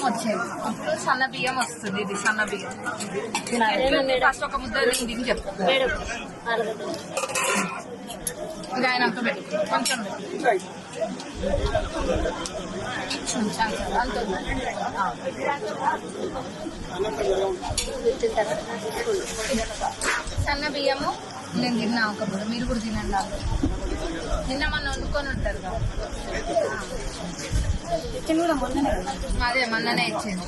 వచ్చేది. ఇప్పుడు సన్న బియ్యం వస్తుంది. ఇది సన్న బియ్యం. ఫస్ట్ ఒక ముద్ద దీన్ని చెప్తాను. ఇది ఆయన అంత పెట్టు, కొంచెం అంత సన్న బియ్యము నేను తిన్నా ఒకప్పుడు. మీరు కూడా తినండి. నిన్న మన వండుకొని ఉంటారు కదా, అదే మొన్ననే ఇచ్చింది.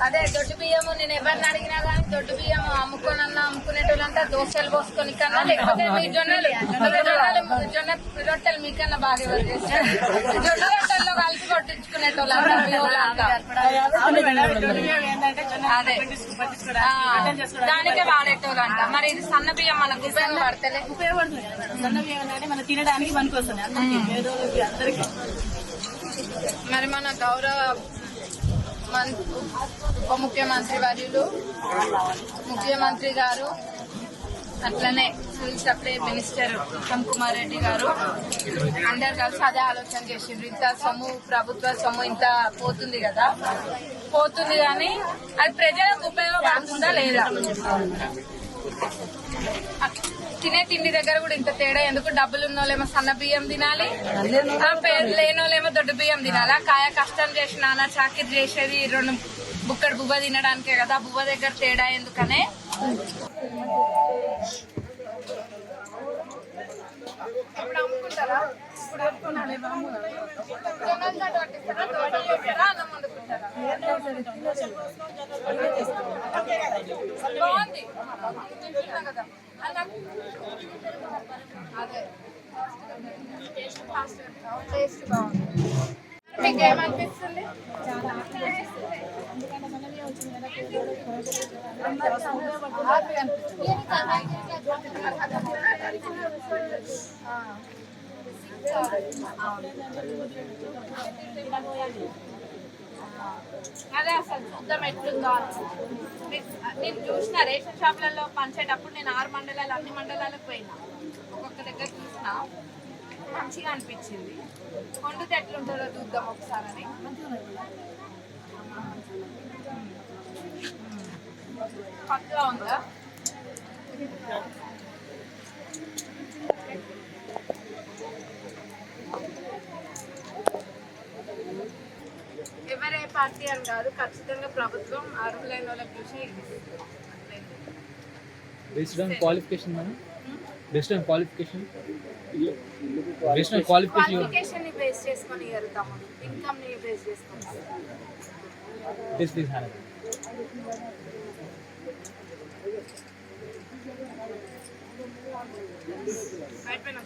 అదే దొడ్డు బియ్యము నేను ఎవరిని అడిగినా కానీ దొడ్డు బియ్యం అమ్ముకోనన్నా అమ్ముకునేటోళ్ళంతా దోశలు పోసుకొని కన్నా, లేకపోతే మీ జొన్నలు జొన్న రొట్టెలు మీకన్నా బాగా ఎవరు చేస్తారు. జొన్న రొట్టెల్లో కలిసి కొట్టించుకునేటోళ్ళంతా అదే దానికే వాడేటోళ్ళంట. మరి ఇది సన్న బియ్యం మనకు ఉపయోగపడతలే. సన్న బియ్యం అంటే మనం తినడానికి పనికి వస్తుంది. మరి మన గౌరవ ఉప ముఖ్యమంత్రి వర్యులు, ముఖ్యమంత్రి గారు, అట్లనే civil supply minister Uttam Kumar Reddy గారు అందరు కలిసి అదే ఆలోచన చేసిండ్రు. ఇంత సొమ్ము, ప్రభుత్వ సొమ్ము ఇంత పోతుంది కదా, పోతుంది కానీ అది ప్రజలకు ఉపయోగపడుతుందా లేదా? తినే తిండి దగ్గర కూడా ఇంత తేడా ఎందుకు? డబ్బులు ఉన్నోళ్ళేమో సన్న బియ్యం తినాలి, లేనోళ్ళేమో దొడ్డు బియ్యం తినాలా? కాయ కష్టం చేసి నాన్న చాకిరి చేసేది 2 బుక్కడు బువ్వ తినడానికే కదా. బువ్వ దగ్గర తేడా ఎందుకనే ఇప్పుడు అమ్ముకుంటారా? బాగుంది. కదా అదే టేస్ట్ బాగుంది. మీకు ఏమనిపిస్తుంది? అదే అసలు చూద్దాం ఎట్లుందో. నేను చూసిన రేషన్ షాపులలో పంచేటప్పుడు నేను 6 మండలాలు అన్ని మండలాలకు పోయినా, ఒక్కొక్క దగ్గర చూసిన మంచిగా అనిపించింది. వండితే ఎట్లుంటుందో చూద్దాం ఒకసారి అని. పక్కగా ఉందా? ఎవరే పార్టీ అని కాదు, ఖచ్చితంగా ప్రభుత్వం అర్హులైన వాళ్ళకి చూసి based on qualification madam, based on qualification, based on qualification ని బేస్ చేసుకొని ఇరుతాము, ఇన్కమ్ ని బేస్ చేసుకొని. this hana అయిపోయినా